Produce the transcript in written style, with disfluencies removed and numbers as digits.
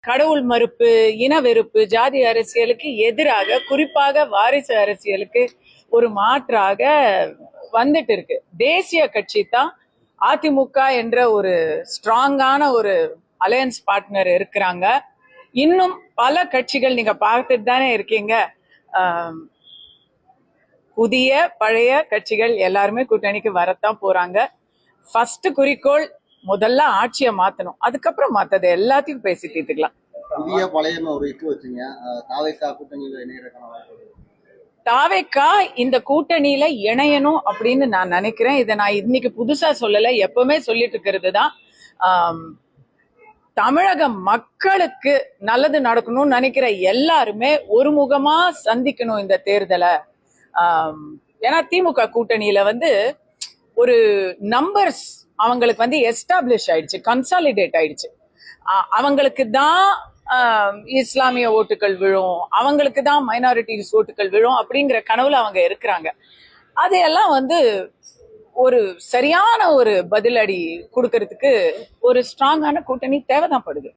கடவுள் மறுப்பு, இன வெறுப்பு, ஜாதி அரசியலுக்கு எதிராக, குறிப்பாக வாரிசு அரசியலுக்கு ஒரு மாற்றாக வந்துட்டு இருக்கு. தேசிய கட்சி தான் அதிமுக என்ற ஒரு ஸ்ட்ராங்கான ஒரு அலையன்ஸ் பார்ட்னர் இருக்கிறாங்க. இன்னும் பல கட்சிகள் நீங்க பார்த்துட்டு தானே இருக்கீங்க. புதிய பழைய கட்சிகள் எல்லாருமே கூட்டணிக்கு வரத்தான் போறாங்க. ஃபர்ஸ்ட் குறிக்கோள் முதல்ல ஆட்சியை மாத்தணும், அதுக்கப்புறம் மத்தது எல்லாத்தையும் பேசி தீர்த்துக்கலாம். புதிய பழைய ஒரு இக்கு வச்சுங்க. தாவேக்கா கூட்டணியில இணையறதுக்கான வாய்ப்பு. தாவேக்கா இந்த கூட்டணியில இணையணும் அப்படின்னு நான் நினைக்கிறேன். இதை நான் இன்னைக்கு புதுசா சொல்லல, எப்பவுமே சொல்லிட்டு இருக்கிறது தான். தமிழக மக்களுக்கு நல்லது நடக்கணும்னு நினைக்கிற எல்லாருமே ஒருமுகமா சந்திக்கணும் இந்த தேர்தலை. ஏன்னா திமுக கூட்டணியில ஒரு நம்பர்ஸ் அவங்களுக்கு எஸ்டாப்ளிஷ் ஆயிடுச்சு, கன்சாலிடேட் ஆயிடுச்சு. அவங்களுக்கு தான் இஸ்லாமிய ஓட்டுகள் விழும், அவங்களுக்கு தான் மைனாரிட்டிஸ் ஓட்டுகள் விழும் அப்படிங்கிற கனவுல அவங்க இருக்கிறாங்க. அதையெல்லாம் ஒரு சரியான ஒரு பதிலடி கொடுக்கறதுக்கு ஒரு ஸ்ட்ராங்கான கூட்டணி தேவைதான் படுது.